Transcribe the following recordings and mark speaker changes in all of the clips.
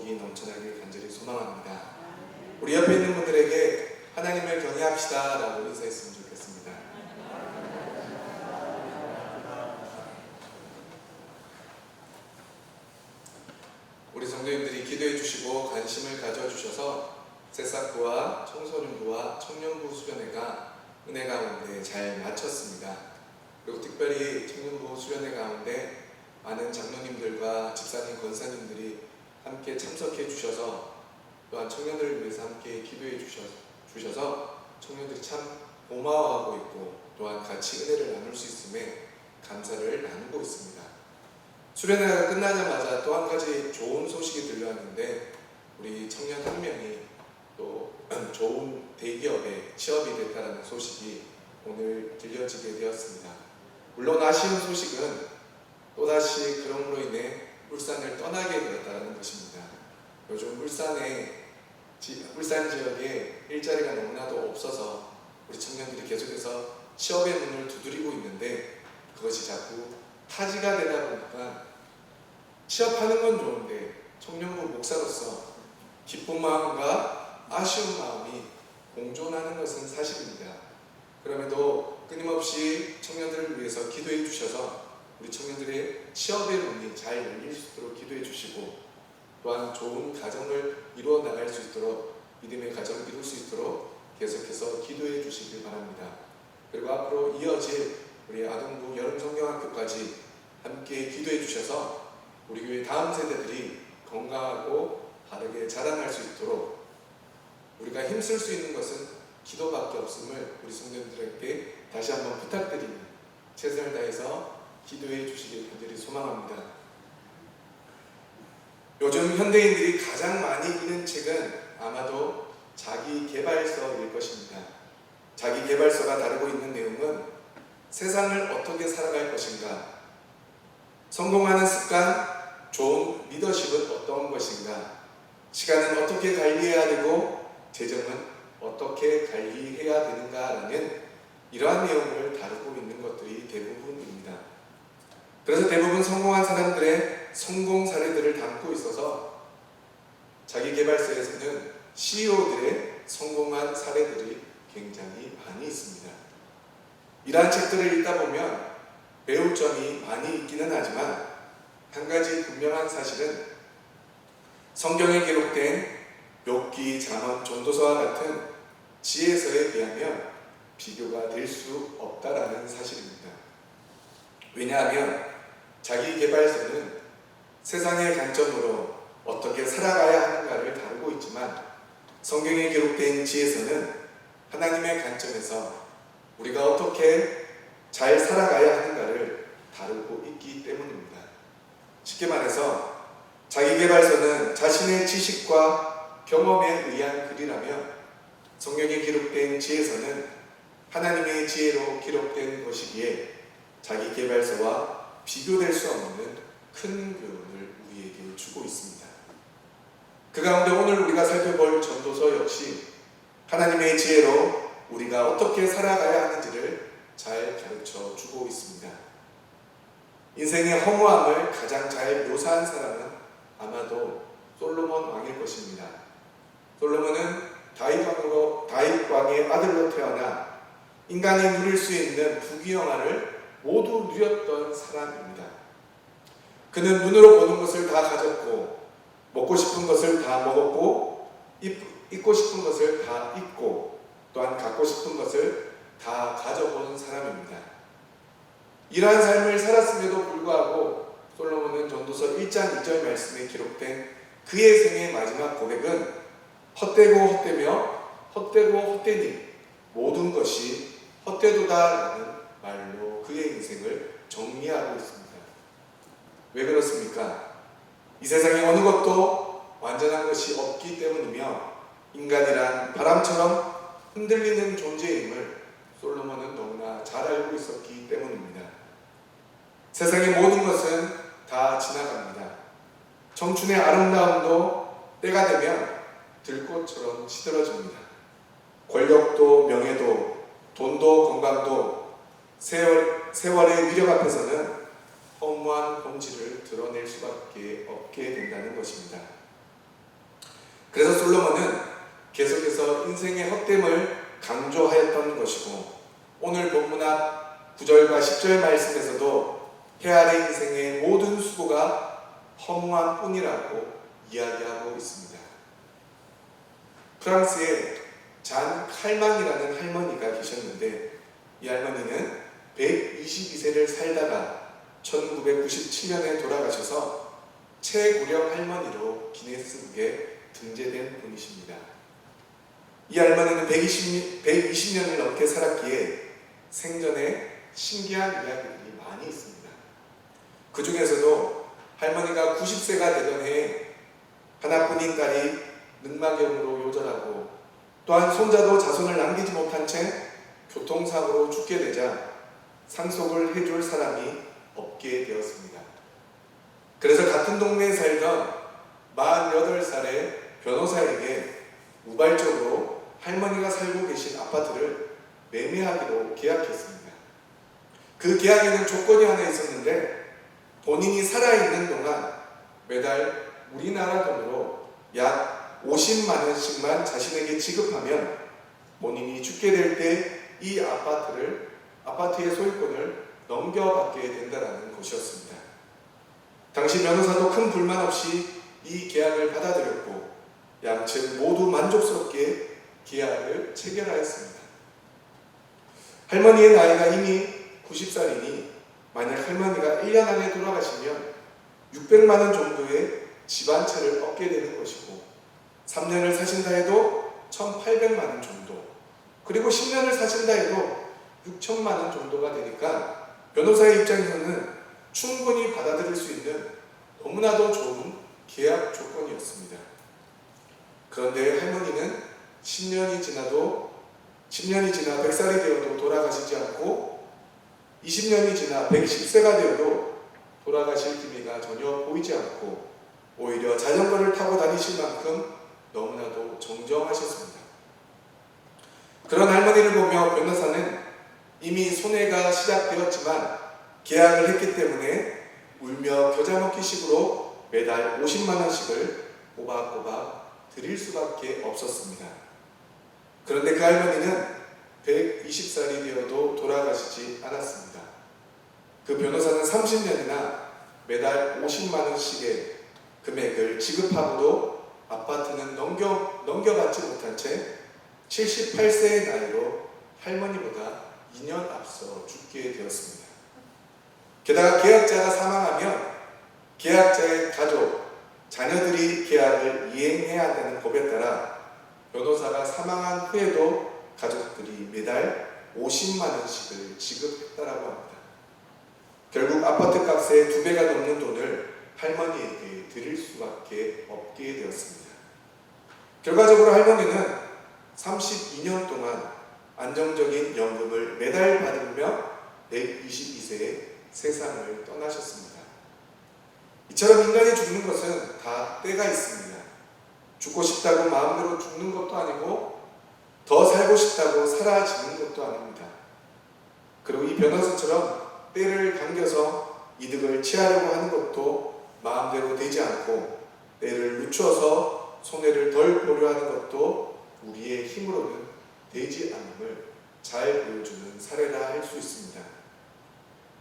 Speaker 1: 복이 넘쳐나길 간절히 소망합니다. 우리 옆에 있는 분들에게 하나님을 경외합시다 라고 인사했으면 좋겠습니다. 우리 성도님들이 기도해 주시고 관심을 가져주셔서 새싹부와 청소년부와 청년부 수련회가 은혜 가운데 잘 마쳤습니다. 그리고 특별히 청년부 수련회 가운데 많은 장로님들과 집사님, 권사님들이 함께 참석해 주셔서 또한 청년들을 위해서 함께 기도해 주셔서 청년들이 참 고마워하고 있고 또한 같이 은혜를 나눌 수 있음에 감사를 나누고 있습니다. 수련회가 끝나자마자 또 한 가지 좋은 소식이 들려왔는데 우리 청년 한 명이 또 좋은 대기업에 취업이 됐다는 소식이 오늘 들려지게 되었습니다. 물론 아쉬운 소식은 또다시 그럼으로 인해 울산을 떠나게 되었다는 것입니다. 요즘 울산 지역에 일자리가 너무나도 없어서 우리 청년들이 계속해서 취업의 문을 두드리고 있는데 그것이 자꾸 타지가 되다 보니까 취업하는 건 좋은데 청년부 목사로서 기쁜 마음과 아쉬운 마음이 공존하는 것은 사실입니다. 그럼에도 끊임없이 청년들을 위해서 기도해 주셔서 우리 청년들의 취업의 문이 잘 열릴 수 있도록 기도해 주시고 또한 좋은 가정을 이루어 나갈 수 있도록 믿음의 가정을 이룰 수 있도록 계속해서 기도해 주시길 바랍니다. 그리고 앞으로 이어질 우리 아동부 여름성경학교까지 함께 기도해 주셔서 우리 교회 다음 세대들이 건강하고 바르게 자라날 수 있도록 우리가 힘쓸 수 있는 것은 기도밖에 없음을 우리 성도님들에게 다시 한번 부탁드리며 최선을 다해서 기도해 주시길 간절히 소망합니다. 요즘 현대인들이 가장 많이 읽는 책은 아마도 자기계발서일 것입니다. 자기계발서가 다루고 있는 내용은 세상을 어떻게 살아갈 것인가, 성공하는 습관, 좋은 리더십은 어떤 것인가, 시간은 어떻게 관리해야 되고 재정은 어떻게 관리해야 되는가라는 이러한 내용을 다루고 있는 것들이 대부분입니다. 그래서 대부분 성공한 사람들의 성공 사례들을 담고 있어서 자기계발서에서는 CEO들의 성공한 사례들이 굉장히 많이 있습니다. 이러한 책들을 읽다 보면 배울 점이 많이 있기는 하지만 한 가지 분명한 사실은 성경에 기록된 욥기, 잠언, 전도서와 같은 지혜서에 비하면 비교가 될 수 없다라는 사실입니다. 왜냐하면 자기계발서는 세상의 관점으로 어떻게 살아가야 하는가를 다루고 있지만 성경에 기록된 지혜서는 하나님의 관점에서 우리가 어떻게 잘 살아가야 하는가를 다루고 있기 때문입니다. 쉽게 말해서 자기계발서는 자신의 지식과 경험에 의한 글이라면 성경에 기록된 지혜서는 하나님의 지혜로 기록된 것이기에 자기계발서와 비교될 수 없는 큰 교훈을 우리에게 주고 있습니다. 그 가운데 오늘 우리가 살펴볼 전도서 역시 하나님의 지혜로 우리가 어떻게 살아가야 하는지를 잘 가르쳐 주고 있습니다. 인생의 허무함을 가장 잘 묘사한 사람은 아마도 솔로몬 왕일 것입니다. 솔로몬은 다윗 왕의 아들로 태어나 인간이 누릴 수 있는 부귀영화를 모두 누렸던 사람입니다. 그는 눈으로 보는 것을 다 가졌고 먹고 싶은 것을 다 먹었고 입고 싶은 것을 다 입고 또한 갖고 싶은 것을 다 가져본 사람입니다. 이러한 삶을 살았음에도 불구하고 솔로몬은 전도서 1장 2절 말씀에 기록된 그의 생의 마지막 고백은 헛되고 헛되며 헛되고 헛되니 모든 것이 헛되도다라는 말로 그의 인생을 정리하고 있습니다. 왜 그렇습니까? 이 세상에 어느 것도 완전한 것이 없기 때문이며 인간이란 바람처럼 흔들리는 존재임을 솔로몬은 너무나 잘 알고 있었기 때문입니다. 세상의 모든 것은 다 지나갑니다. 청춘의 아름다움도 때가 되면 들꽃처럼 시들어집니다. 권력도 명예도 돈도 건강도 세월의 위력 앞에서는 허무한 본질을 드러낼 수밖에 없게 된다는 것입니다. 그래서 솔로몬은 계속해서 인생의 헛됨을 강조하였던 것이고, 오늘 본문 앞 9절과 10절 말씀에서도 해 아래 인생의 모든 수고가 허무한 뿐이라고 이야기하고 있습니다. 프랑스에 잔 칼망이라는 할머니가 계셨는데, 이 할머니는 122세를 살다가 1997년에 돌아가셔서 최고령 할머니로 기네스북에 등재된 분이십니다. 이 할머니는 120년을 넘게 살았기에 생전에 신기한 이야기들이 많이 있습니다. 그 중에서도 할머니가 90세가 되던 해에 하나뿐인 딸이 늑막염으로 요절하고, 또한 손자도 자손을 남기지 못한 채 교통사고로 죽게 되자 상속을 해줄 사람이 없게 되었습니다. 그래서 같은 동네에 살던 48살의 변호사에게 우발적으로 할머니가 살고 계신 아파트를 매매하기로 계약했습니다. 그 계약에는 조건이 하나 있었는데, 본인이 살아있는 동안 매달 우리나라 돈으로 약 50만 원씩만 자신에게 지급하면 본인이 죽게 될 때 이 아파트의 소유권을 넘겨받게 된다는 것이었습니다. 당시 변호사도 큰 불만 없이 이 계약을 받아들였고, 양측 모두 만족스럽게 계약을 체결하였습니다. 할머니의 나이가 이미 90살이니 만약 할머니가 1년 안에 돌아가시면 600만 원 정도의 집 한 채를 얻게 되는 것이고, 3년을 사신다 해도 1,800만 원 정도, 그리고 10년을 사신다 해도 6천만 원 정도가 되니까 변호사의 입장에서는 충분히 받아들일 수 있는 너무나도 좋은 계약 조건이었습니다. 그런데 할머니는 10년이 지나 100살이 되어도 돌아가시지 않고, 20년이 지나 110세가 되어도 돌아가실 기미가 전혀 보이지 않고, 오히려 자전거를 타고 다니실 만큼 너무나도 정정하셨습니다. 그런 할머니를 보며 변호사는 이미 손해가 시작되었지만 계약을 했기 때문에 울며 겨자 먹기식으로 매달 50만 원씩을 꼬박꼬박 드릴 수밖에 없었습니다. 그런데 그 할머니는 120살이 되어도 돌아가시지 않았습니다. 그 변호사는 30년이나 매달 50만 원씩의 금액을 지급하고도 아파트는 넘겨받지 못한 채 78세의 나이로 할머니보다 2년 앞서 죽게 되었습니다. 게다가 계약자가 사망하면 계약자의 가족, 자녀들이 계약을 이행해야 한다는 법에 따라 변호사가 사망한 후에도 가족들이 매달 50만 원씩을 지급했다라고 합니다. 결국 아파트 값의 2배가 넘는 돈을 할머니에게 드릴 수밖에 없게 되었습니다. 결과적으로 할머니는 32년 동안 안정적인 연금을 매달 받으며 122세에 세상을 떠나셨습니다. 이처럼 인간이 죽는 것은 다 때가 있습니다. 죽고 싶다고 마음대로 죽는 것도 아니고, 더 살고 싶다고 사라지는 것도 아닙니다. 그리고 이 변호사처럼 때를 당겨서 이득을 취하려고 하는 것도 마음대로 되지 않고, 때를 늦춰서 손해를 덜 보려 하는 것도 우리의 힘으로는 되지 않음을 잘 보여주는 사례라 할 수 있습니다.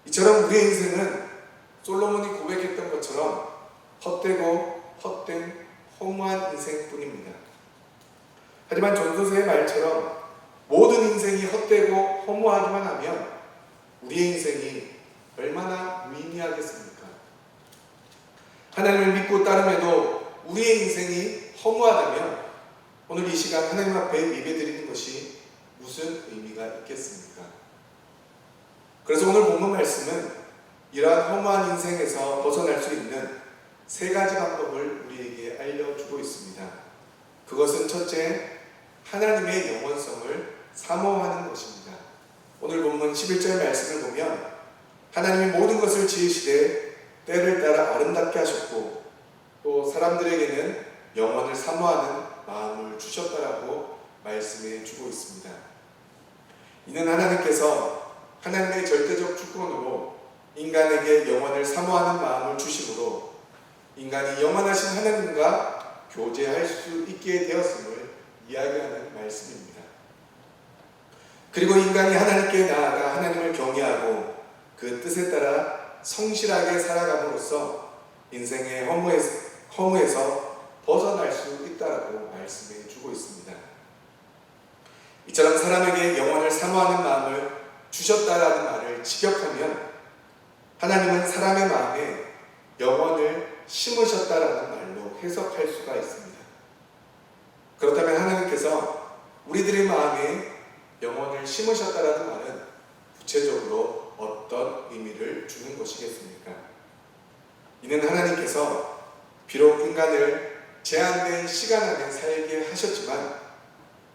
Speaker 1: 이처럼 우리의 인생은 솔로몬이 고백했던 것처럼 헛되고 헛된 허무한 인생뿐입니다. 하지만 전도서의 말처럼 모든 인생이 헛되고 허무하기만 하면 우리의 인생이 얼마나 무의미하겠습니까? 하나님을 믿고 따름에도 우리의 인생이 허무하다면 오늘 이 시간 하나님 앞에 예배드리는 것이 무슨 의미가 있겠습니까? 그래서 오늘 본문 말씀은 이러한 허무한 인생에서 벗어날 수 있는 3가지 방법을 우리에게 알려주고 있습니다. 그것은 첫째, 하나님의 영원성을 사모하는 것입니다. 오늘 본문 11절 말씀을 보면 하나님이 모든 것을 지으시되 때를 따라 아름답게 하셨고, 또 사람들에게는 영원을 사모하는 마음을 주셨다라고 말씀해 주고 있습니다. 이는 하나님께서 하나님의 절대적 주권으로 인간에게 영원을 사모하는 마음을 주심으로 인간이 영원하신 하나님과 교제할 수 있게 되었음을 이야기하는 말씀입니다. 그리고 인간이 하나님께 나아가 하나님을 경외하고 그 뜻에 따라 성실하게 살아감으로써 인생의 허무에서 벗어날 수 있다고 말씀해 주고 있습니다. 이처럼 사람에게 영원을 사모하는 마음을 주셨다라는 말을 직역하면 하나님은 사람의 마음에 영원을 심으셨다라는 말로 해석할 수가 있습니다. 그렇다면 하나님께서 우리들의 마음에 영원을 심으셨다라는 말은 구체적으로 어떤 의미를 주는 것이겠습니까? 이는 하나님께서 비록 인간을 제한된 시간 안에 살게 하셨지만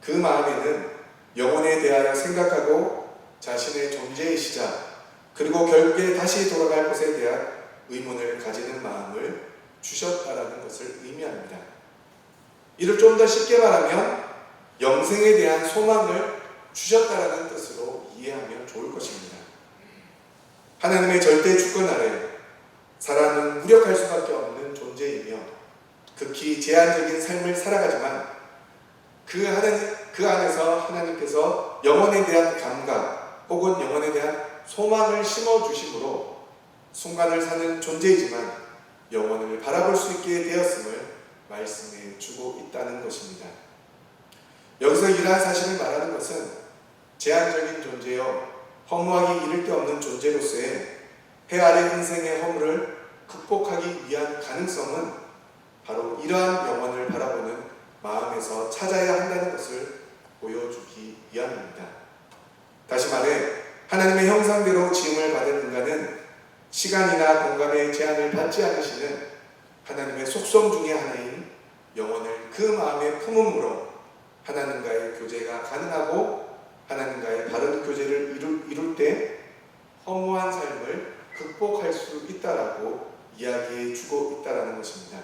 Speaker 1: 그 마음에는 영혼에 대하여 생각하고 자신의 존재의 시작 그리고 결국에 다시 돌아갈 것에 대한 의문을 가지는 마음을 주셨다라는 것을 의미합니다. 이를 좀 더 쉽게 말하면 영생에 대한 소망을 주셨다라는 뜻으로 이해하면 좋을 것입니다. 하나님의 절대 주권 아래 사람은 무력할 수밖에 없는 존재이며 극히 제한적인 삶을 살아가지만 그 안에서 하나님께서 영혼에 대한 감각 혹은 영혼에 대한 소망을 심어주심으로 순간을 사는 존재이지만 영혼을 바라볼 수 있게 되었음을 말씀해 주고 있다는 것입니다. 여기서 이러한 사실을 말하는 것은 제한적인 존재여 허무하기 이를 데 없는 존재로서의 해 아래 인생의 허물을 극복하기 위한 가능성은 바로 이러한 영혼을 바라보는 마음에서 찾아야 한다는 것을 보여주기 위함입니다. 다시 말해 하나님의 형상대로 지음을 받은 인간은 시간이나 공간의 제한을 받지 않으시는 하나님의 속성 중의 하나인 영혼을 그 마음에 품음으로 하나님과의 교제가 가능하고 하나님과의 바른 교제를 이룰 때 허무한 삶을 극복할 수 있다라고 이야기해 주고 있다라는 것입니다.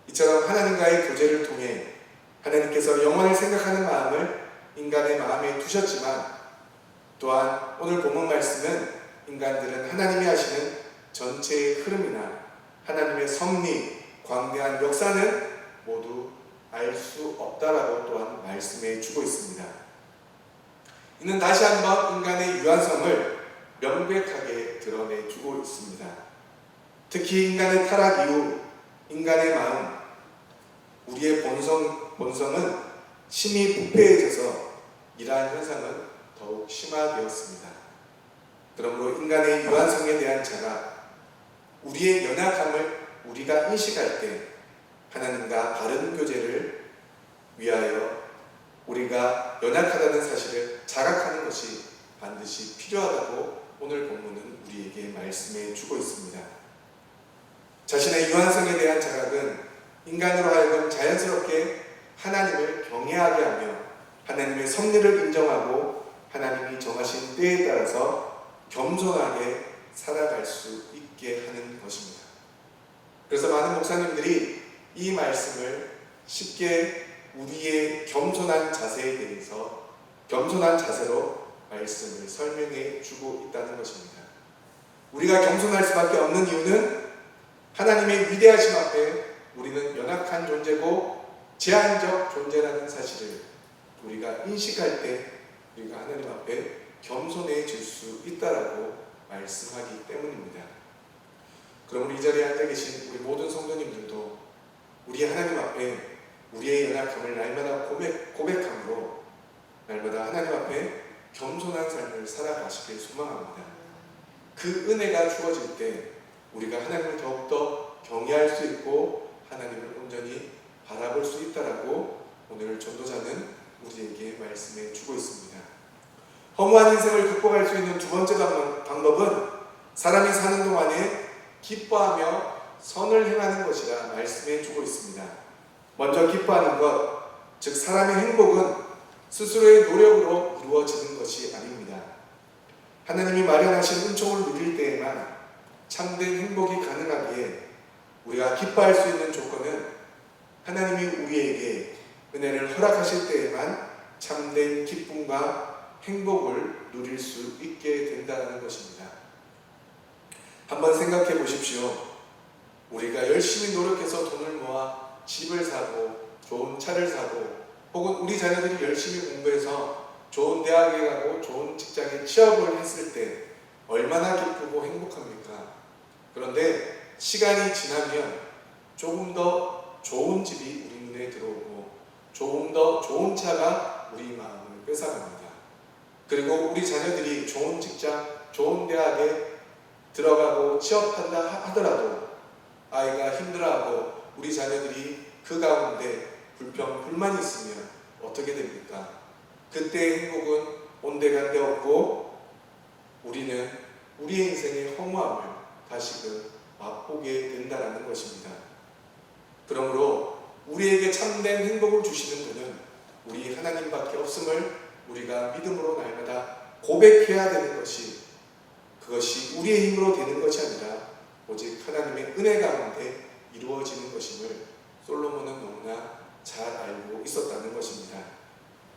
Speaker 1: 이처럼 하나님과의 교제를 통해 하나님께서 영혼을 생각하는 마음을 인간의 마음에 두셨지만 또한 오늘 본문 말씀은 인간들은 하나님이 하시는 전체의 흐름이나 하나님의 섭리, 광대한 역사는 모두 알 수 없다라고 또한 말씀해 주고 있습니다. 이는 다시 한번 인간의 유한성을 명백하게 드러내 주고 있습니다. 특히 인간의 타락 이후 인간의 마음, 우리의 본성은 심히 부패해져서 이러한 현상은 더욱 심화되었습니다. 그러므로 인간의 유한성에 대한 자각, 우리의 연약함을 우리가 인식할 때 하나님과 바른 교제를 위하여 우리가 연약하다는 사실을 자각하는 것이 반드시 필요하다고 오늘 본문은 우리에게 말씀해 주고 있습니다. 자신의 유한성에 대한 자각은 인간으로 하여금 자연스럽게 하나님을 경외하게 하며 하나님의 섭리를 인정하고 하나님이 정하신 때에 따라서 겸손하게 살아갈 수 있게 하는 것입니다. 그래서 많은 목사님들이 이 말씀을 쉽게 우리의 겸손한 자세에 대해서 겸손한 자세로 말씀을 설명해 주고 있다는 것입니다. 우리가 겸손할 수밖에 없는 이유는 하나님의 위대하심 앞에 우리는 연약한 존재고 제한적 존재라는 사실을 우리가 인식할 때 우리가 하나님 앞에 겸손해질 수 있다라고 말씀하기 때문입니다. 그럼 우리 이 자리에 앉아 계신 우리 모든 성도님들도 우리 하나님 앞에 우리의 연약함을 날마다 고백함으로 날마다 하나님 앞에 겸손한 삶을 살아가시길 소망합니다. 그 은혜가 주어질 때 우리가 하나님을 더욱더 경외할 수 있고 하나님을 온전히 바라볼 수 있다라고 오늘 전도자는 우리에게 말씀해 주고 있습니다. 허무한 인생을 극복할 수 있는 두 번째 방법은 사람이 사는 동안에 기뻐하며 선을 행하는 것이라 말씀해 주고 있습니다. 먼저 기뻐하는 것, 즉 사람의 행복은 스스로의 노력으로 이루어지는 것이 아닙니다. 하나님이 마련하신 은총을 누릴 때에만 참된 행복이 가능하기에 우리가 기뻐할 수 있는 조건은 하나님이 우리에게 은혜를 허락하실 때에만 참된 기쁨과 행복을 누릴 수 있게 된다는 것입니다. 한번 생각해 보십시오. 우리가 열심히 노력해서 돈을 모아 집을 사고 좋은 차를 사고 혹은 우리 자녀들이 열심히 공부해서 좋은 대학에 가고 좋은 직장에 취업을 했을 때 얼마나 기쁘고 행복합니까? 그런데 시간이 지나면 조금 더 좋은 집이 우리 눈에 들어오고 조금 더 좋은 차가 우리 마음을 뺏어갑니다. 그리고 우리 자녀들이 좋은 직장, 좋은 대학에 들어가고 취업한다 하더라도 아이가 힘들어하고 우리 자녀들이 그 가운데 불만이 있으면 어떻게 됩니까? 그때의 행복은 온데간데 없고 우리는 우리의 인생의 허무함을 다시금 맛보게 된다는 것입니다. 그러므로 우리에게 참된 행복을 주시는 분은 우리 하나님밖에 없음을 우리가 믿음으로 날마다 고백해야 되는 것이, 그것이 우리의 힘으로 되는 것이 아니라 오직 하나님의 은혜 가운데 이루어지는 것임을 솔로몬은 너무나 잘 알고 있었다는 것입니다.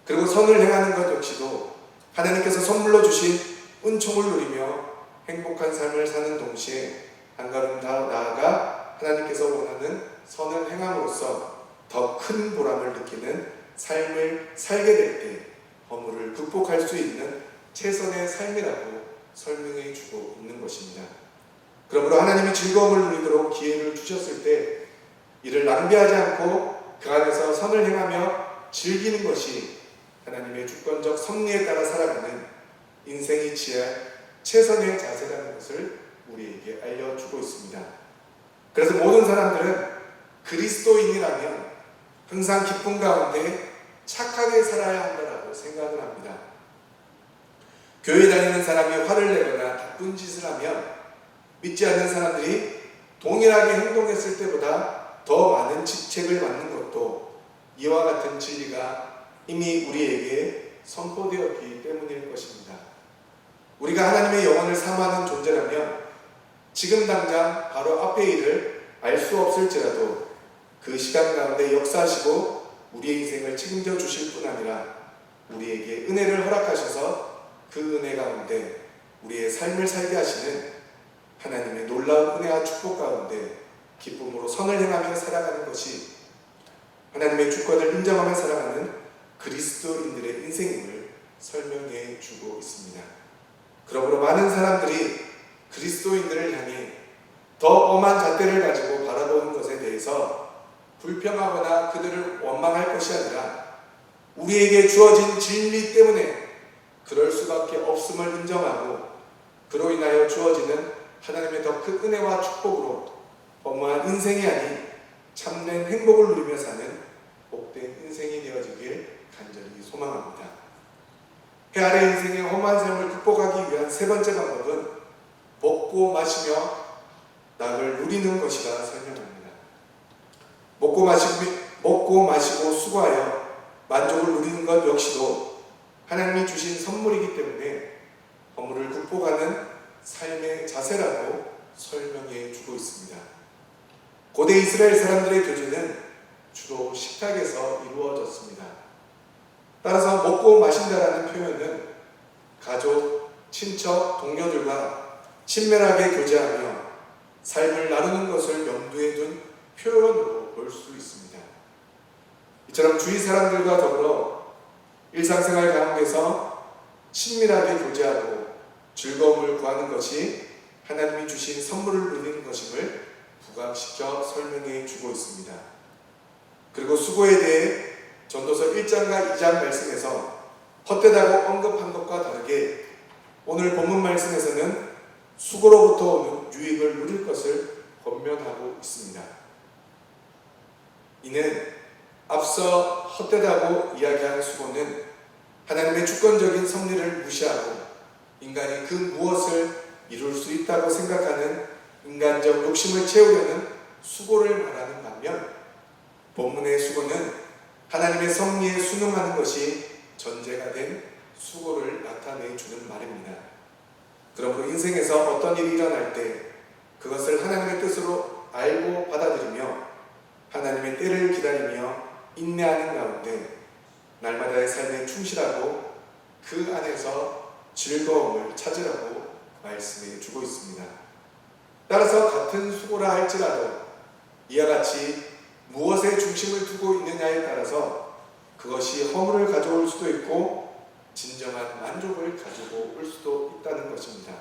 Speaker 1: 그리고 선을 행하는 것 역시도 하나님께서 선물로 주신 은총을 누리며 행복한 삶을 사는 동시에 한 걸음 더 나아가 하나님께서 원하는 선을 행함으로써 더 큰 보람을 느끼는 삶을 살게 될 때 허물을 극복할 수 있는 최선의 삶이라고 설명해 주고 있는 것입니다. 그러므로 하나님이 즐거움을 누리도록 기회를 주셨을 때 이를 낭비하지 않고 그 안에서 선을 행하며 즐기는 것이 하나님의 주권적 섭리에 따라 살아가는 인생이 취할 최선의 자세라는 것을 우리에게 알려주고 있습니다. 그래서 모든 사람들은 그리스도인이라면 항상 기쁨 가운데 착하게 살아야 한다고 생각을 합니다. 교회 다니는 사람이 화를 내거나 나쁜 짓을 하면 믿지 않는 사람들이 동일하게 행동했을 때보다 더 많은 직책을 받는 것도 이와 같은 진리가 이미 우리에게 선포되었기 때문일 것입니다. 우리가 하나님의 영원을 사모하는 존재라면 지금 당장 바로 앞의 일을 알 수 없을지라도 그 시간 가운데 역사하시고 우리의 인생을 책임져 주실 뿐 아니라 우리에게 은혜를 허락하셔서 그 은혜 가운데 우리의 삶을 살게 하시는 하나님의 놀라운 은혜와 축복 가운데 기쁨으로 선을 행하며 살아가는 것이 하나님의 주권을 인정하며 살아가는 그리스도인들의 인생임을 설명해 주고 있습니다. 그러므로 많은 사람들이 그리스도인들을 향해 더 엄한 잣대를 가지고 바라보는 것에 대해서 불평하거나 그들을 원망할 것이 아니라 우리에게 주어진 진리 때문에 그럴 수밖에 없음을 인정하고 그로 인하여 주어지는 하나님의 더 큰 은혜와 축복으로 허무한 인생이 아닌 참된 행복을 누리며 사는 복된 인생이 되어지길 간절히 소망합니다. 해 아래 인생의 험한 삶을 극복하기 위한 세 번째 방법은 먹고 마시며 낙을 누리는 것이라 설명합니다. 먹고 마시고 수고하여 만족을 누리는 것 역시도 하나님이 주신 선물이기 때문에 허물을 극복하는 삶의 자세라고 설명해 주고 있습니다. 고대 이스라엘 사람들의 교제는 주로 식탁에서 이루어졌습니다. 따라서 먹고 마신다라는 표현은 가족, 친척, 동료들과 친밀하게 교제하며 삶을 나누는 것을 염두에 둔 표현으로 볼 수 있습니다. 이처럼 주위 사람들과 더불어 일상생활 가운데서 친밀하게 교제하고 즐거움을 구하는 것이 하나님이 주신 선물을 누리는 것임을 부각시켜 설명해 주고 있습니다. 그리고 수고에 대해 전도서 1장과 2장 말씀에서 헛되다고 언급한 것과 다르게 오늘 본문 말씀에서는 수고로부터 오는 유익을 누릴 것을 권면하고 있습니다. 이는 앞서 헛되다고 이야기한 수고는 하나님의 주권적인 섭리를 무시하고 인간이 그 무엇을 이룰 수 있다고 생각하는 인간적 욕심을 채우려는 수고를 말하는 반면 본문의 수고는 하나님의 섭리에 순응하는 것이 전제가 된 수고를 나타내주는 말입니다. 그러므로 인생에서 어떤 일이 일어날 때 그것을 하나님의 뜻으로 알고 받아들이며 하나님의 때를 기다리며 인내하는 가운데 날마다의 삶에 충실하고 그 안에서 즐거움을 찾으라고 말씀해 주고 있습니다. 따라서 같은 수고라 할지라도 이와 같이 무엇에 중심을 두고 있느냐에 따라서 그것이 허물을 가져올 수도 있고 진정한 만족을 가지고 올 수도 있다는 것입니다.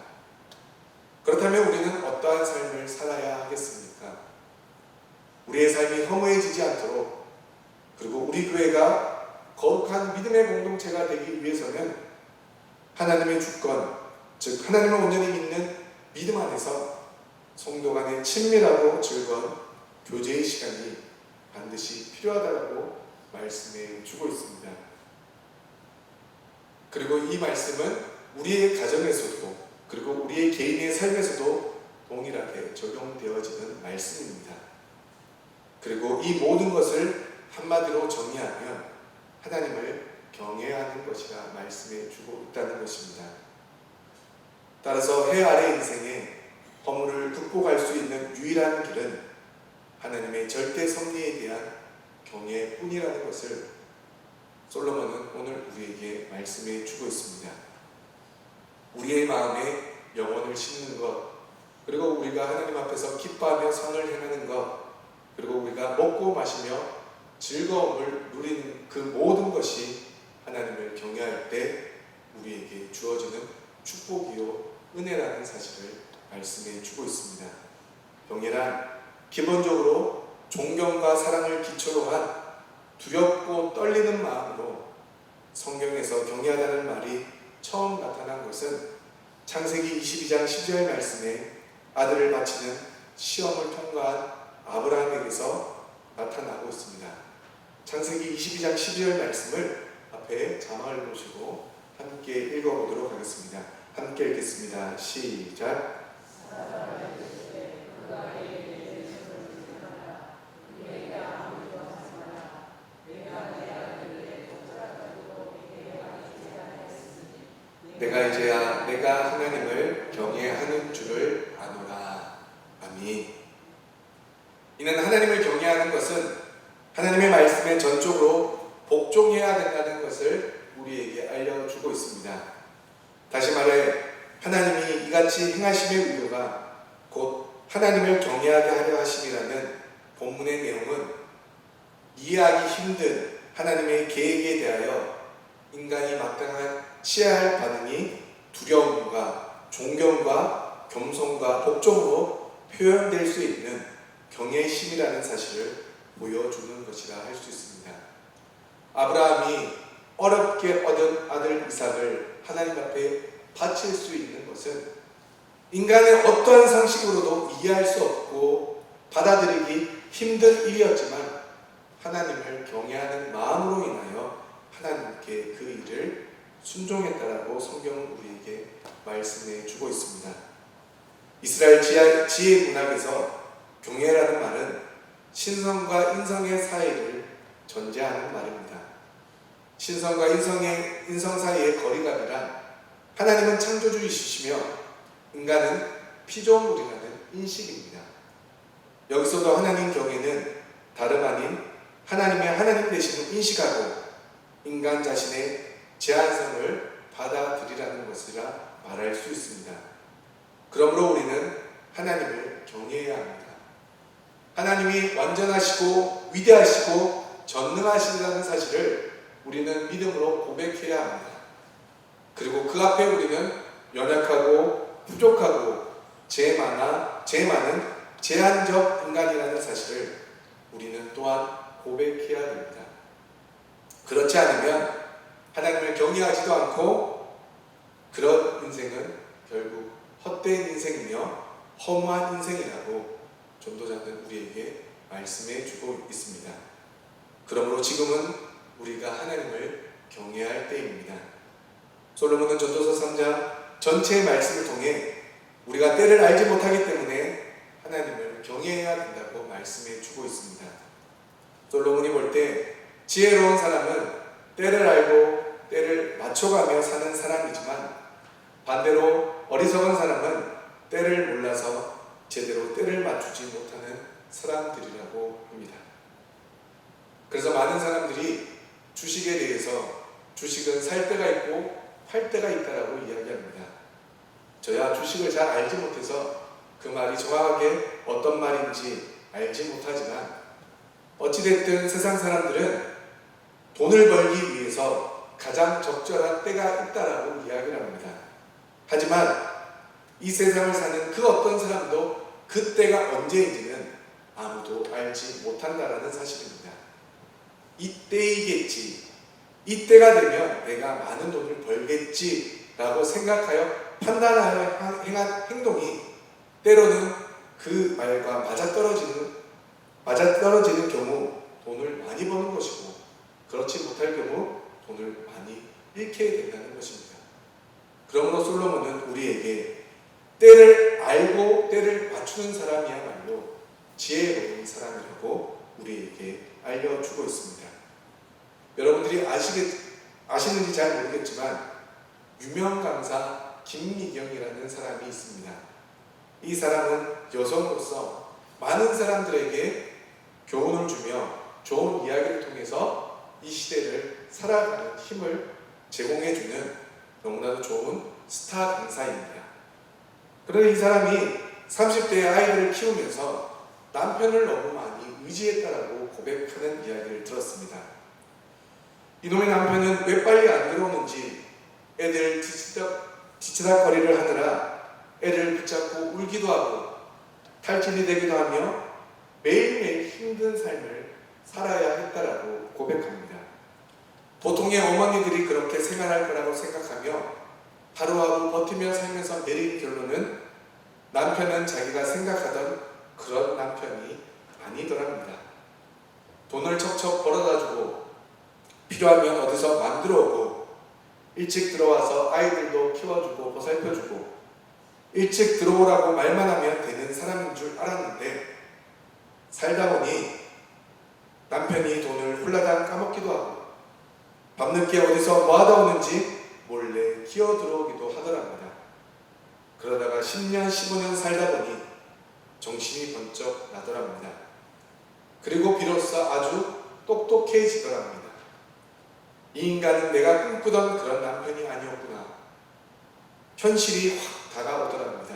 Speaker 1: 그렇다면 우리는 어떠한 삶을 살아야 하겠습니까? 우리의 삶이 허무해지지 않도록, 그리고 우리 교회가 거룩한 믿음의 공동체가 되기 위해서는 하나님의 주권, 즉 하나님을 온전히 믿는 믿음 안에서 성도 간의 친밀하고 즐거운 교제의 시간이 반드시 필요하다고 말씀해 주고 있습니다. 그리고 이 말씀은 우리의 가정에서도, 그리고 우리의 개인의 삶에서도 동일하게 적용되어지는 말씀입니다. 그리고 이 모든 것을 한마디로 정의하면 하나님을 경외하는 것이라 말씀해 주고 있다는 것입니다. 따라서 해 아래 인생에 허물을 극복할 수 있는 유일한 길은 하나님의 절대 섭리에 대한 경외뿐이라는 것을 솔로몬은 오늘 우리에게 말씀해 주고 있습니다. 우리의 마음에 영혼을 심는 것, 그리고 우리가 하나님 앞에서 기뻐하며 선을 행하는 것, 그리고 우리가 먹고 마시며 즐거움을 누리는 그 모든 것이 하나님을 경외할 때 우리에게 주어지는 축복이요 은혜라는 사실을 말씀해 주고 있습니다. 경외란 기본적으로 존경과 사랑을 기초로 한 두렵고 떨리는 마음으로, 성경에서 경외하다는 말이 처음 나타난 것은 창세기 22장 12절 말씀에 아들을 바치는 시험을 통과한 아브라함에게서 나타나고 있습니다. 창세기 22장 12절 말씀을 앞에 자막을 보시고 함께 읽어보도록 하겠습니다. 함께 읽겠습니다. 시작. 내가 이제야 내가 하나님을 경외하는 줄을 아노라. 아멘. 이는 하나님을 경외하는 것은 하나님의 말씀에 전적으로 복종해야 된다는 것을 우리에게 알려주고 있습니다. 다시 말해 하나님이 이같이 행하심의 이유가 곧 하나님을 경외하게 하려 하심이라는 본문의 내용은 이해하기 힘든 하나님의 계획에 대하여 인간이 마땅한 취해야 할 반응이 두려움과 존경과 겸손과 복종으로 표현될 수 있는 경외심이라는 사실을 보여주는 것이라 할 수 있습니다. 아브라함이 어렵게 얻은 아들 이삭을 하나님 앞에 바칠 수 있는 것은 인간의 어떠한 상식으로도 이해할 수 없고 받아들이기 힘든 일이었지만 하나님을 경외하는 마음으로 인하여 하나님께 그 일을 순종했다라고 성경은 우리에게 말씀해 주고 있습니다. 이스라엘 지혜 문학에서 경외라는 말은 신성과 인성의 사이를 전제하는 말입니다. 신성과 인성 사이의 거리감이란 하나님은 창조주이시며 인간은 피조물이라는 인식입니다. 여기서도 하나님 경외는 다름 아닌 하나님의 하나님 되심을 인식하고 인간 자신의 제한성을 받아들이라는 것이라 말할 수 있습니다. 그러므로 우리는 하나님을 경외해야 합니다. 하나님이 완전하시고 위대하시고 전능하시다는 사실을 우리는 믿음으로 고백해야 합니다. 그리고 그 앞에 우리는 연약하고 부족하고 죄 많은 제한적 인간이라는 사실을 우리는 또한 고백해야 됩니다. 그렇지 않으면 하나님을 경외하지도 않고 그런 인생은 결국 헛된 인생이며 허무한 인생이라고 전도자는 우리에게 말씀해 주고 있습니다. 그러므로 지금은 우리가 하나님을 경외할 때입니다. 솔로몬은 전도서 3장 전체의 말씀을 통해 우리가 때를 알지 못하기 때문에 하나님을 경외해야 된다고 말씀해 주고 있습니다. 솔로몬이 볼 때 지혜로운 사람은 때를 알고 때를 맞춰가며 사는 사람이지만 반대로 어리석은 사람은 때를 몰라서 제대로 때를 맞추지 못하는 사람들이라고 합니다. 그래서 많은 사람들이 주식에 대해서 주식은 살 때가 있고 팔 때가 있다라고 이야기합니다. 저야 주식을 잘 알지 못해서 그 말이 정확하게 어떤 말인지 알지 못하지만 어찌됐든 세상 사람들은 돈을 벌기 위해서 가장 적절한 때가 있다라고 이야기를 합니다. 하지만 이 세상을 사는 그 어떤 사람도 그 때가 언제인지는 아무도 알지 못한다라는 사실입니다. 이때이겠지, 이때가 되면 내가 많은 돈을 벌겠지라고 생각하여 판단하여 행한 행동이 때로는 그 말과 맞아떨어지는 경우 돈을 많이 버는 것이고, 그렇지 못할 경우 돈을 많이 잃게 된다는 것입니다. 그러므로 솔로몬은 우리에게 때를 알고 때를 맞추는 사람이야말로 지혜로운 사람이라고 우리에게 알려주고 있습니다. 여러분들이 아시는지 잘 모르겠지만 유명 강사 김미경이라는 사람이 있습니다. 이 사람은 여성으로서 많은 사람들에게 교훈을 주며 좋은 이야기를 통해서 이 시대를 살아가는 힘을 제공해주는 너무나도 좋은 스타 강사입니다. 그런데 이 사람이 30대의 아이들을 키우면서 남편을 너무 많이 의지했다라고 고백하는 이야기를 들었습니다. 이놈의 남편은 왜 빨리 안 들어오는지 애들 뒤치다거리를 하느라 애를 붙잡고 울기도 하고 탈진이 되기도 하며 매일매일 힘든 삶을 살아야 했다라고 고백합니다. 보통의 어머니들이 그렇게 생활할 거라고 생각하며 하루하루 버티며 살면서 내린 결론은 남편은 자기가 생각하던 그런 남편이 아니더랍니다. 돈을 척척 벌어다주고 필요하면 어디서 만들어 오고 일찍 들어와서 아이들도 키워주고 보살펴주고 일찍 들어오라고 말만 하면 되는 사람인 줄 알았는데 살다 보니 남편이 돈을 훌라당 까먹기도 하고 밤늦게 어디서 뭐하다 오는지 몰래 기어 들어오기도 하더랍니다. 그러다가 10년, 15년 살다 보니 정신이 번쩍 나더랍니다. 그리고 비로소 아주 똑똑해지더랍니다. 이 인간은 내가 꿈꾸던 그런 남편이 아니었구나. 현실이 확 다가오더랍니다.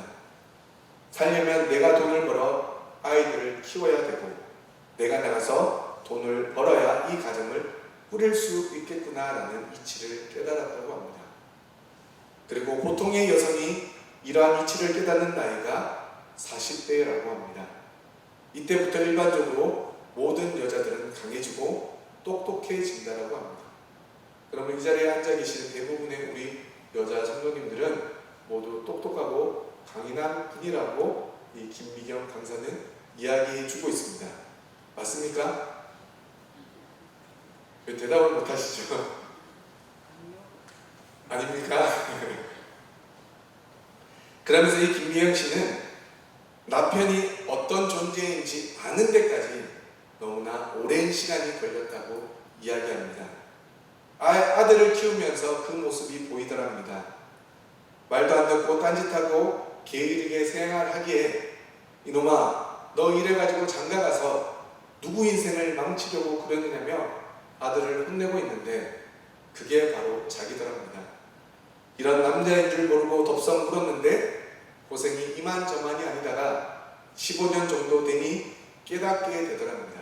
Speaker 1: 살려면 내가 돈을 벌어 아이들을 키워야 되고 내가 나가서 돈을 벌어야 이 가정을 꾸릴 수 있겠구나라는 이치를 깨달았다고 합니다. 그리고 보통의 여성이 이러한 이치를 깨닫는 나이가 40대라고 합니다. 이때부터 일반적으로 모든 여자들은 강해지고 똑똑해진다고 합니다. 그러면 이 자리에 앉아 계시는 대부분의 우리 여자 성도님들은 모두 똑똑하고 강인한 분이라고 이 김미경 강사는 이야기해 주고 있습니다. 맞습니까? 왜 대답을 못 하시죠? 아닙니까? 그러면서 이 김미경 씨는 남편이 어떤 존재인지 아는 데까지 너무나 오랜 시간이 걸렸다고 이야기합니다. 아들을 키우면서 그 모습이 보이더랍니다. 말도 안 듣고 딴짓하고 게으르게 생활하기에 이놈아 너 이래가지고 장가가서 누구 인생을 망치려고 그러느냐며 아들을 혼내고 있는데 그게 바로 자기더랍니다. 이런 남자인 줄 모르고 덥석 물었는데 고생이 이만저만이 아니다가 15년 정도 되니 깨닫게 되더랍니다.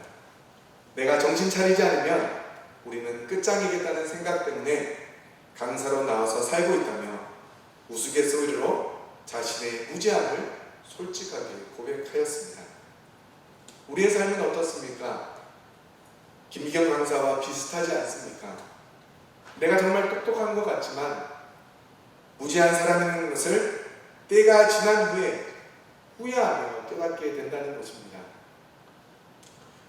Speaker 1: 내가 정신 차리지 않으면 우리는 끝장이겠다는 생각 때문에 강사로 나와서 살고 있다며 우스갯소리로 자신의 무지함을 솔직하게 고백하였습니다. 우리의 삶은 어떻습니까? 김미경 강사와 비슷하지 않습니까? 내가 정말 똑똑한 것 같지만 무지한 사람인 것을 때가 지난 후에 후회하며 깨닫게 된다는 것입니다.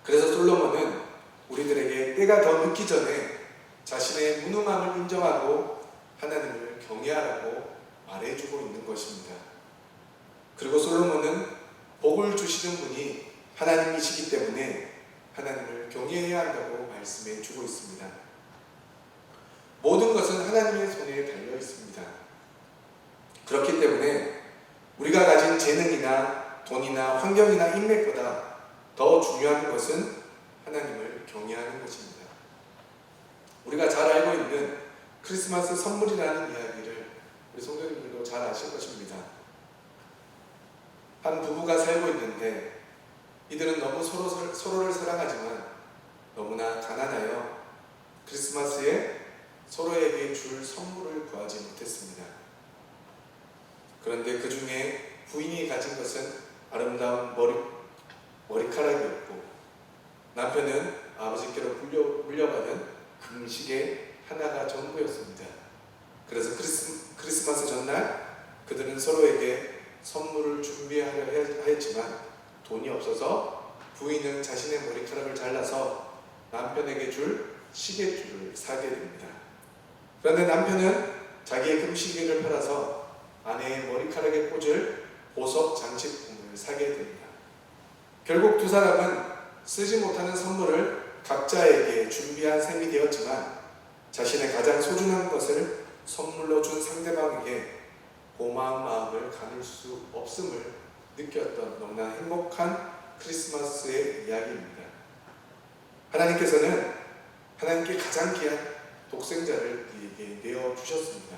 Speaker 1: 그래서 솔로몬은 우리들에게 때가 더 늦기 전에 자신의 무능함을 인정하고 하나님을 경외하라고 말해주고 있는 것입니다. 그리고 솔로몬은 복을 주시는 분이 하나님이시기 때문에 하나님을 경외해야 한다고 말씀해 주고 있습니다. 모든 것은 하나님의 손에 달려 있습니다. 그렇기 때문에 우리가 가진 재능이나 돈이나 환경이나 인맥보다 더 중요한 것은 하나님을 경외하는 것입니다. 우리가 잘 알고 있는 크리스마스 선물이라는 이야기를 우리 성도님들도 잘 아실 것입니다. 한 부부가 살고 있는데 이들은 너무 서로를 사랑하지만 너무나 가난하여 크리스마스에 서로에게 줄 선물을 구하지 못했습니다. 그런데 그 중에 부인이 가진 것은 아름다운 머리카락이었고, 남편은 아버지께로 물려받은 금시계 하나가 전부였습니다. 그래서 크리스마스 전날 그들은 서로에게 선물을 준비하려 했지만 돈이 없어서 부인은 자신의 머리카락을 잘라서 남편에게 줄 시계줄을 사게 됩니다. 그런데 남편은 자기의 금시계를 팔아서 아내의 머리카락에 꽂을 보석 장식품을 사게 됩니다. 결국 두 사람은 쓰지 못하는 선물을 각자에게 준비한 셈이 되었지만, 자신의 가장 소중한 것을 선물로 준 상대방에게 고마운 마음을 가눌 수 없음을 느꼈던 너무나 행복한 크리스마스의 이야기입니다. 하나님께서는 하나님께 가장 귀한 독생자를 우리에게 내어주셨습니다.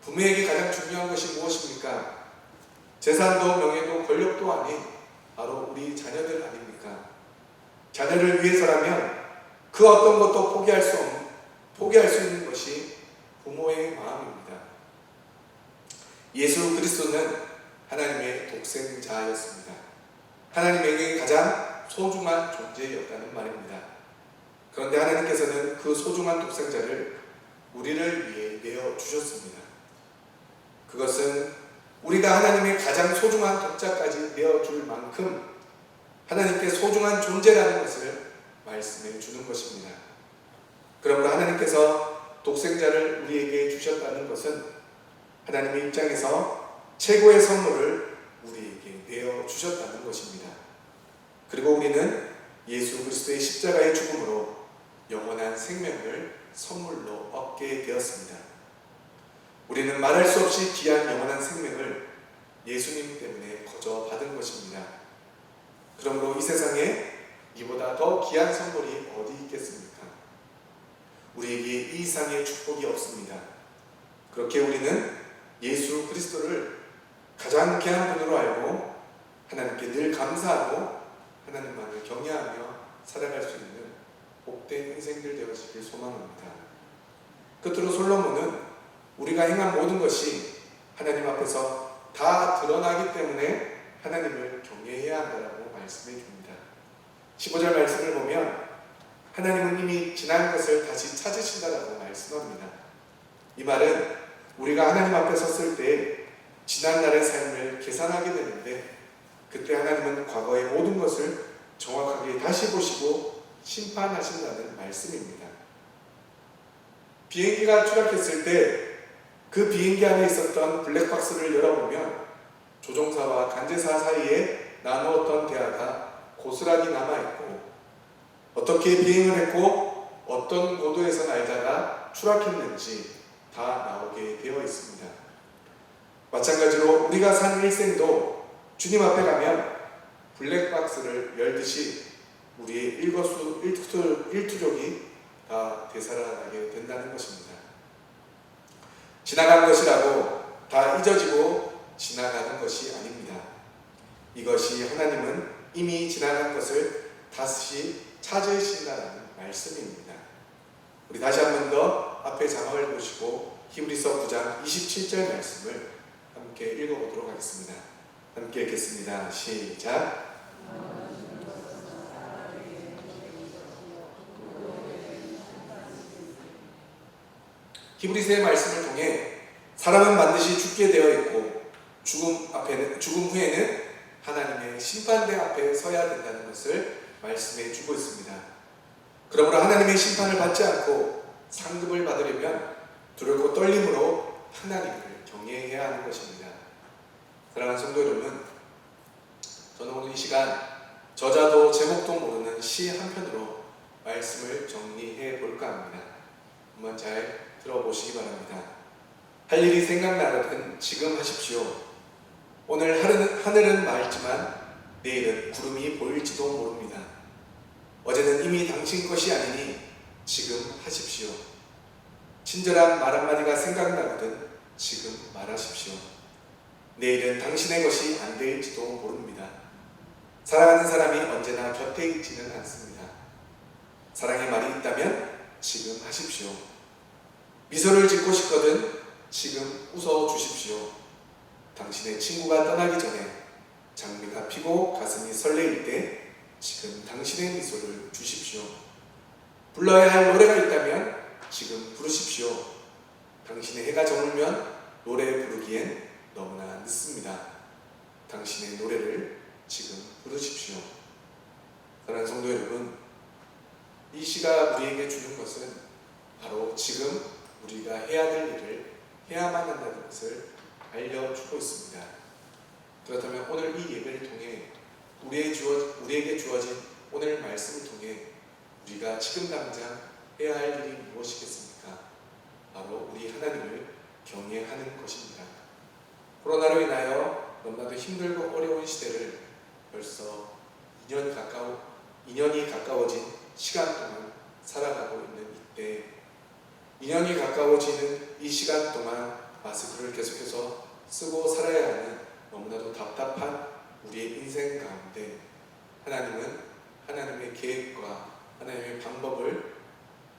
Speaker 1: 부모에게 가장 중요한 것이 무엇입니까? 재산도 명예도 권력도 아닌 바로 우리 자녀들 아닙니까? 자녀를 위해서라면 그 어떤 것도 포기할 수 있는 것이 부모의 마음입니다. 예수 그리스도는 하나님의 독생자였습니다. 하나님에게 가장 소중한 존재였다는 말입니다. 그런데 하나님께서는 그 소중한 독생자를 우리를 위해 내어주셨습니다. 그것은 우리가 하나님의 가장 소중한 독자까지 내어줄 만큼 하나님께 소중한 존재라는 것을 말씀해 주는 것입니다. 그러므로 하나님께서 독생자를 우리에게 주셨다는 것은 하나님의 입장에서 최고의 선물을 우리에게 내어주셨다는 것입니다. 그리고 우리는 예수 그리스도의 십자가의 죽음으로 영원한 생명을 선물로 얻게 되었습니다. 우리는 말할 수 없이 귀한 영원한 생명을 예수님 때문에 거저 받은 것입니다. 그러므로 이 세상에 이보다 더 귀한 선물이 어디 있겠습니까? 우리에게 이 이상의 축복이 없습니다. 그렇게 우리는 예수 그리스도를 가장 귀한 분으로 알고 하나님께 늘 감사하고 하나님만을 경외하며 살아갈 수 있는 복된 인생들 되어지길 소망합니다. 끝으로 솔로몬은 우리가 행한 모든 것이 하나님 앞에서 다 드러나기 때문에 하나님을 경외해야 한다고 말씀해 줍니다. 15절 말씀을 보면 하나님은 이미 지난 것을 다시 찾으신다라고 말씀합니다. 이 말은 우리가 하나님 앞에 섰을 때 지난날의 삶을 계산하게 되는데, 그때 하나님은 과거의 모든 것을 정확하게 다시 보시고 심판하신다는 말씀입니다. 비행기가 추락했을 때 그 비행기 안에 있었던 블랙박스를 열어보면 조종사와 간제사 사이에 나누었던 대화가 고스란히 남아있고, 어떻게 비행을 했고 어떤 고도에서 날다가 추락했는지 다 나오게 되어 있습니다. 마찬가지로 우리가 산 일생도 주님 앞에 가면 블랙박스를 열듯이 우리의 일투족이 다 되살아나게 된다는 것입니다. 지나간 것이라고 다 잊어지고 지나가는 것이 아닙니다. 이것이 하나님은 이미 지나간 것을 다시 찾으신다는 말씀입니다. 우리 다시 한 번 더 앞에 자막을 보시고 히브리서 9장 27절 말씀을 함께 읽어보도록 하겠습니다. 함께 읽겠습니다. 시작. 히브리서의 말씀을 통해 사람은 반드시 죽게 되어 있고 죽음 후에는 하나님의 심판대 앞에 서야 된다는 것을 말씀해 주고 있습니다. 그러므로 하나님의 심판을 받지 않고 상급을 받으려면 두렵고 떨림으로 하나님을 경외해야 하는 것입니다. 사랑하는 성도 여러분, 저는 오늘 이 시간 저자도 제목도 모르는 시 한 편으로 말씀을 정리해 볼까 합니다. 한번 잘 들어보시기 바랍니다. 할 일이 생각나거든 지금 하십시오. 오늘 하늘은 맑지만 내일은 구름이 보일지도 모릅니다. 어제는 이미 당신 것이 아니니 지금 하십시오. 친절한 말 한마디가 생각나거든 지금 말하십시오. 내일은 당신의 것이 안 될지도 모릅니다. 사랑하는 사람이 언제나 곁에 있지는 않습니다. 사랑의 말이 있다면 지금 하십시오. 미소를 짓고 싶거든 지금 웃어 주십시오. 당신의 친구가 떠나기 전에 장미가 피고 가슴이 설레일 때 지금 당신의 미소를 주십시오. 불러야 할 노래가 있다면 지금 부르십시오. 당신의 해가 저물면 노래 부르기엔 너무나 늦습니다. 당신의 노래를 지금 부르십시오. 사랑하는 성도 여러분, 이 시가 우리에게 주는 것은 바로 지금 우리가 해야 될 일을 해야만 한다는 것을 알려주고 있습니다. 그렇다면 오늘 이 예배를 통해 우리에게 주어진 오늘 말씀을 통해 우리가 지금 당장 해야 할 일이 무엇이겠습니까? 바로 우리 하나님을 경외하는 것입니다. 코로나로 인하여 너무나도 힘들고 어려운 시대를 벌써 2년이 가까워진 시간 동안 살아가고 있는 이때 2년이 가까워지는 이 시간 동안 마스크를 계속해서 쓰고 살아야 하는 너무나도 답답한 우리의 인생 가운데 하나님은 하나님의 계획과 하나님의 방법을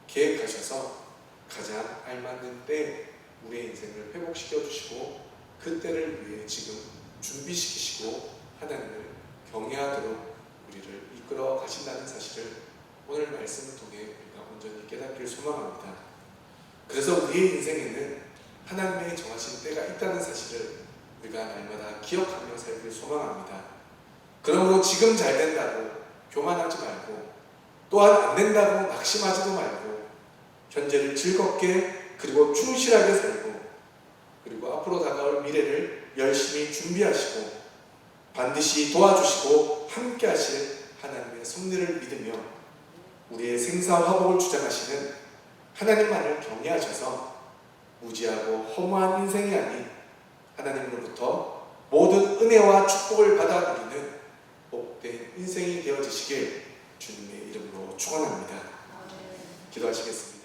Speaker 1: 계획하셔서 가장 알맞는 때 우리의 인생을 회복시켜 주시고 그 때를 위해 지금 준비시키시고 하나님을 경외하도록 우리를 이끌어 가신다는 사실을 오늘 말씀을 통해 우리가 온전히 깨닫기를 소망합니다. 그래서 우리의 인생에는 하나님의 정하신 때가 있다는 사실을 우리가 날마다 기억하며 살기를 소망합니다. 그러므로 지금 잘 된다고 교만하지 말고 또한 안 된다고 낙심하지도 말고 현재를 즐겁게 그리고 충실하게 살고 그리고 앞으로 다가올 미래를 열심히 준비하시고 반드시 도와주시고 함께 하실 하나님의 섭리를 믿으며 우리의 생사화복을 주장하시는 하나님만을 경외하셔서 무지하고 허무한 인생이 아닌 하나님으로부터 모든 은혜와 축복을 받아 누리는 복된 인생이 되어지시길 주님의 이름으로 축원합니다. 기도하시겠습니다.